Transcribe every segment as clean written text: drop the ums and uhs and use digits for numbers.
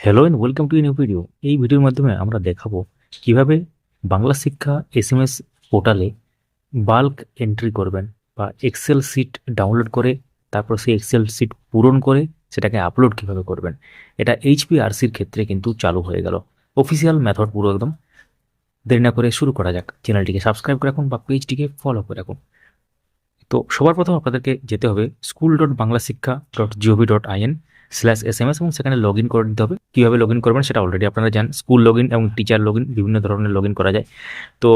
Hello and welcome to new video. এই ভিডিওর মাধ্যমে আমরা দেখাবো কিভাবে বাংলা শিক্ষা এসএমএস পোর্টালে বাল্ক এন্ট্রি করবেন বা এক্সেল শিট ডাউনলোড করে তারপর সেই এক্সেল শিট পূরণ করে সেটাকে আপলোড কিভাবে করবেন। এটা এইচপিআরসির ক্ষেত্রে কিন্তু চালু হয়ে গেল, অফিসিয়াল মেথড পুরো একদম। দেরি না করে শুরু করা যাক। চ্যানেলটিকে সাবস্ক্রাইব করে রাখুন বা পেজটিকে ফলো করে রাখুন। তো সবার প্রথম আপনাদেরকে যেতে হবে school.banglasikha.gov.in/sms এবং সেখানে লগ ইন করে দিতে হবে। কীভাবে লগ ইন করবেন সেটা অলরেডি আপনারা জানেন। স্কুল লগ ইন এবং টিচার লগ ইন বিভিন্ন ধরনের লগ ইন করা যায়। তো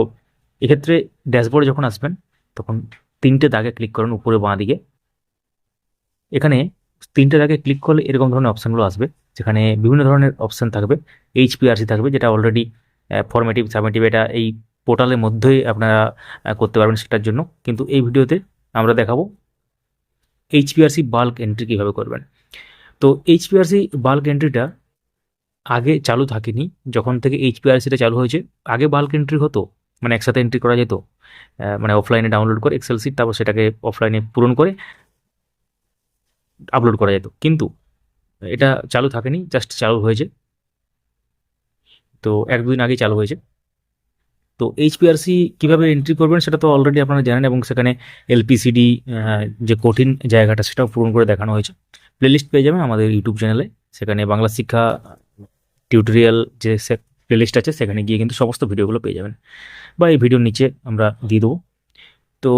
এক্ষেত্রে ড্যাশবোর্ডে যখন আসবেন তখন তিনটে দাগে ক্লিক করুন উপরে বাঁ দিকে। এখানে তিনটে দাগে ক্লিক করলে এরকম ধরনের অপশানগুলো আসবে, যেখানে বিভিন্ন ধরনের অপশান থাকবে। এইচপিআরসি থাকবে, যেটা অলরেডি ফর্মেটিভ সাবমেটিভ, এটা এই পোর্টালের মধ্যেই আপনারা করতে পারবেন সেটার জন্য। কিন্তু এই ভিডিওতে আমরা দেখাবো এইচপিআরসি বাল্ক এন্ট্রি কীভাবে করবেন। তো এইচপিআরসি বাল্ক এন্ট্রিটা আগে চালু থাকেনি। যখন থেকে এইচপিআরসিটা চালু হয়েছে, আগে বাল্ক এন্ট্রি হতো, মানে একসাথে এন্ট্রি করা যেত, মানে অফলাইনে ডাউনলোড করে এক্সেল সিট, তারপর সেটাকে অফলাইনে পূরণ করে আপলোড করা যেত। কিন্তু এটা চালু থাকেনি, জাস্ট চালু হয়েছে। তো এক দুদিন আগেই চালু হয়েছে। তো এইচপিআরসি কীভাবে এন্ট্রি করবেন সেটা তো অলরেডি আপনারা জানেন, এবং সেখানে এলপিসিডি যে কঠিন জায়গাটা সেটাও পূরণ করে দেখানো হয়েছে। প্লেলিস্ট পেয়ে যাবেন আমাদের ইউটিউব চ্যানেলে, সেখানে বাংলা শিক্ষা টিউটোরিয়াল যে প্লেলিস্ট আছে সেখানে গিয়ে কিন্তু সমস্ত ভিডিওগুলো পেয়ে যাবেন, বা এই ভিডিওর নিচে আমরা দিয়ে দেবো। তো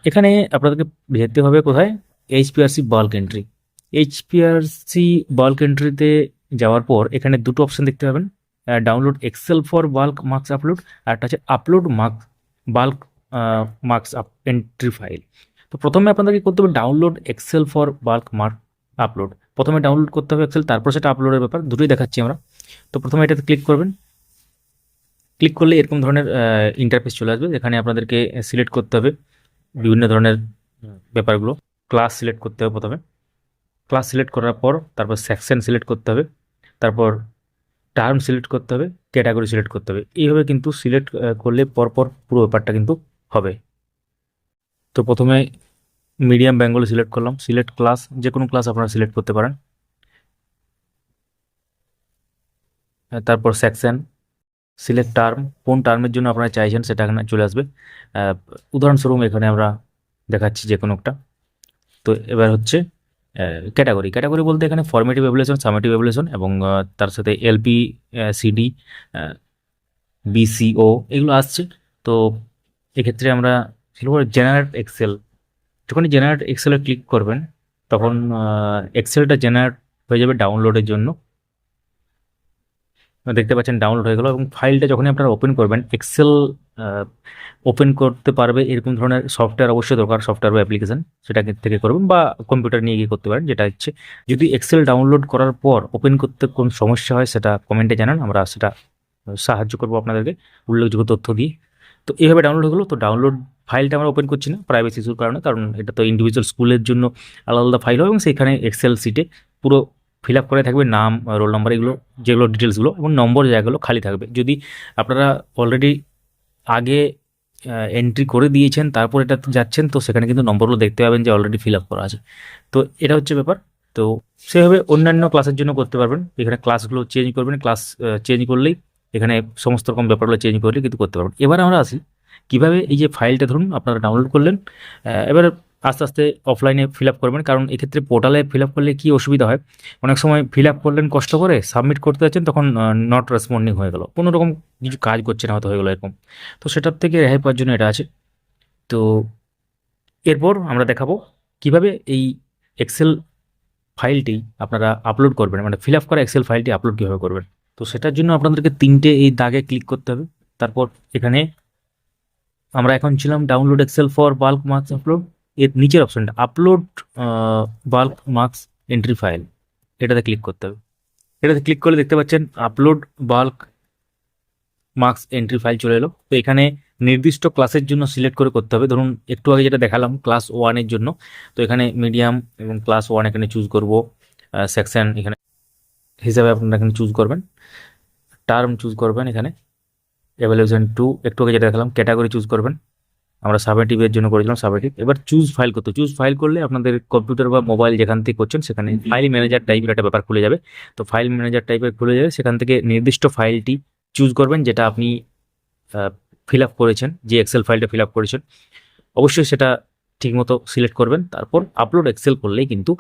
এখানে আপনাদেরকে যেতে হবে কোথায়, HPRC bulk entry. HPRC bulk এন্ট্রিতে যাওয়ার পর এখানে দুটো অপশান দেখতে পাবেন, download excel for bulk marks upload, আর একটা হচ্ছে upload bulk marks entry file. তো প্রথমে আপনাদেরকে করতে হবে download excel for bulk mark upload. প্রথমে ডাউনলোড করতে হবে এক্সেল, তারপর সেটা আপলোডের ব্যাপার, দুটোই দেখাচ্ছি আমরা। তো প্রথমে এটাতে ক্লিক করবেন। ক্লিক করলে এরকম ধরনের ইন্টারফেস চলে আসবে, যেখানে আপনাদেরকে সিলেক্ট করতে হবে বিভিন্ন ধরনের ব্যাপারগুলো। ক্লাস সিলেক্ট করতে হবে প্রথমে। ক্লাস সিলেক্ট করার পর তারপর সেকশন সিলেক্ট করতে হবে, তারপর টার্ম সিলেক্ট করতে হবে, ক্যাটাগরি সিলেক্ট করতে হবে। এইভাবে কিন্তু সিলেক্ট করলে পরপর পুরো ব্যাপারটা কিন্তু হবে। তো প্রথমে মিডিয়াম বেঙ্গলি সিলেক্ট করলাম। সিলেক্ট ক্লাস, যে কোনো ক্লাস আপনারা সিলেক্ট করতে পারেন। তারপর সেকশন, সিলেক্ট টার্ম, কোন টার্মের জন্য আপনারা চাইছেন সেটা এখানে চলে আসবে। উদাহরণস্বরূপ এখানে আমরা দেখাচ্ছি যে কোনো একটা। তো এবার হচ্ছে ক্যাটাগরি। ক্যাটাগরি বলতে এখানে ফর্মেটিভ এভ্যালুয়েশন, সামেটিভ এভ্যালুয়েশন এবং তার সাথে এলপি, সিডি, বিসিও এগুলো আসছে। তো এক্ষেত্রে আমরা জেনারেট এক্সেল, যখনই জেনারেট এক্সেলে ক্লিক করবেন তখন এক্সেলটা জেনারেট হয়ে যাবে ডাউনলোডের জন্য। দেখতে পাচ্ছেন ডাউনলোড হয়ে গেল, এবং ফাইলটা যখনই আপনারা ওপেন করবেন, এক্সেল ওপেন করতে পারবে এরকম ধরনের সফটওয়্যার অবশ্যই দরকার, সফটওয়্যার বা অ্যাপ্লিকেশন, সেটা থেকে করবেন বা কম্পিউটার নিয়ে গিয়ে করতে পারেন। যেটা হচ্ছে যদি এক্সেল ডাউনলোড করার পর ওপেন করতে কোন সমস্যা হয় সেটা কমেন্টে জানান, আমরা সেটা সাহায্য করবো আপনাদেরকে উল্লেখযোগ্য তথ্য দিয়ে। তো এইভাবে ডাউনলোড হয়ে গেলো। তো ডাউনলোড ফাইলটা আমরা ওপেন করছি না প্রাইভেসি ইস্যুর কারণে, কারণ এটা তো ইন্ডিভিজুয়াল স্কুলের জন্য আলাদা আলাদা ফাইল হয়, এবং সেইখানে এক্সেল সিটে পুরো ফিল আপ করে থাকবে নাম, রোল নাম্বার, এগুলো যেগুলো ডিটেলসগুলো, এবং নম্বর জায়গাগুলো খালি থাকবে। যদি আপনারা অলরেডি আগে এন্ট্রি করে দিয়েছেন তারপর এটা যাচ্ছেন, তো সেখানে কিন্তু নম্বরগুলো দেখতে পাবেন যে অলরেডি ফিল আপ করা আছে। তো এটা হচ্ছে ব্যাপার। তো সেভাবে অন্যান্য ক্লাসের জন্য করতে পারবেন। এখানে ক্লাসগুলো চেঞ্জ করবেন, ক্লাস চেঞ্জ করলেই এখানে সমস্ত রকম ব্যাপারগুলো চেঞ্জ করলে কিন্তু করতে পারবেন। এবার আমরা আসি কীভাবে এই যে ফাইলটা ধরুন আপনারা ডাউনলোড করলেন, এবার আস্তে আস্তে অফলাইনে ফিল আপ করবেন। কারণ এক্ষেত্রে পোর্টালে ফিল আপ করলে কী অসুবিধা হয়, অনেক সময় ফিল আপ করলেন কষ্ট করে, সাবমিট করতে যাচ্ছেন তখন নট রেসপন্ডিং হয়ে গেল, কোনো রকম কিছু কাজ করছে না, হয়তো হয়ে গেলো এরকম। তো সেটার থেকে রেহাই পাওয়ার জন্য এটা আছে। তো এরপর আমরা দেখাবো কিভাবে এই এক্সেল ফাইলটি আপনারা আপলোড করবেন, মানে ফিল আপ করা এক্সেল ফাইলটি আপলোড কীভাবে করবেন। তো সেটার জন্য আপনাদেরকে তিনটে এই দাগে ক্লিক করতে হবে। তারপর এখানে আমরা এখন ছিলাম download excel for bulk marks upload, এর নিচের অপশনটা upload bulk marks entry file, এটাতে ক্লিক করতে হবে। এটাতে ক্লিক করলে দেখতে পাচ্ছেন upload bulk marks entry file চলে এলো। তো এখানে নির্দিষ্ট ক্লাসের জন্য সিলেক্ট করে করতে হবে। ধরুন একটু আগে যেটা দেখালাম ক্লাস 1-এর জন্য, তো এখানে মিডিয়াম এবং ক্লাস 1 এখানে চুজ করব। সেকশন এখানে হিসাবে আপনারা এখানে চুজ করবেন, টার্ম চুজ করবেন, এখানে এভালুয়েশন 2 একটু আগে যেটা দেখালাম, ক্যাটাগরি চুজ করবেন, আমরা সাবমেটিভের জন্য করেছিলাম সাবমেটিভ। এবার চুজ ফাইল করতে, চুজ ফাইল করলে আপনাদের কম্পিউটার বা মোবাইল যেখান থেকে করছেন সেখানে ফাইল ম্যানেজার টাইপের একটা ব্যাপার খুলে যাবে। তো ফাইল ম্যানেজার টাইপের খুলে যাবে, সেখান থেকে নির্দিষ্ট ফাইলটি চুজ করবেন যেটা আপনি ফিল আপ করেছেন, যে এক্সেল ফাইলটা ফিল আপ করেছেন অবশ্যই সেটা ঠিকমতো সিলেক্ট করবেন। তারপর আপলোড এক্সেল করলেই কিন্তু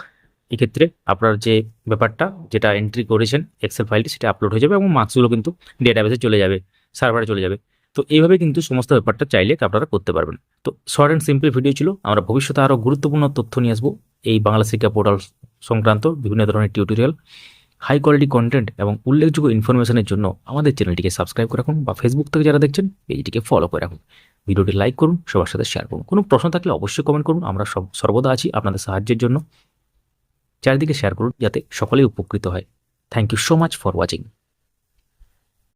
এক্ষেত্রে আপনার যে ব্যাপারটা যেটা এন্ট্রি করেছেন এক্সেল ফাইলটি সেটা আপলোড হয়ে যাবে এবং মার্কসগুলো কিন্তু ডেটাবেসে চলে যাবে, সার্ভারে চলে যাবে। তো এইভাবে কিন্তু সমস্ত ব্যাপারটা চাইলে আপনারা করতে পারবেন। তো শর্ট অ্যান্ড সিম্পল ভিডিও ছিল। আমরা ভবিষ্যতে আরও গুরুত্বপূর্ণ তথ্য নিয়ে আসবো এই বাংলা শিক্ষা পোর্টাল সংক্রান্ত বিভিন্ন ধরনের টিউটোরিয়াল, হাই কোয়ালিটি কন্টেন্ট এবং উল্লেখযোগ্য ইনফরমেশনের জন্য আমাদের চ্যানেলটিকে সাবস্ক্রাইব করে রাখুন বা ফেসবুক থেকে যারা দেখছেন পেজটিকে ফলো করে রাখুন। ভিডিওটি লাইক করুন, সবার সাথে শেয়ার করুন। কোনো প্রশ্ন থাকলে অবশ্যই কমেন্ট করুন, আমরা সর্বদা আছি আপনাদের সাহায্যের জন্য। চারিদিকে শেয়ার করুন যাতে সকলেই উপকৃত হয়। Thank you so much for watching.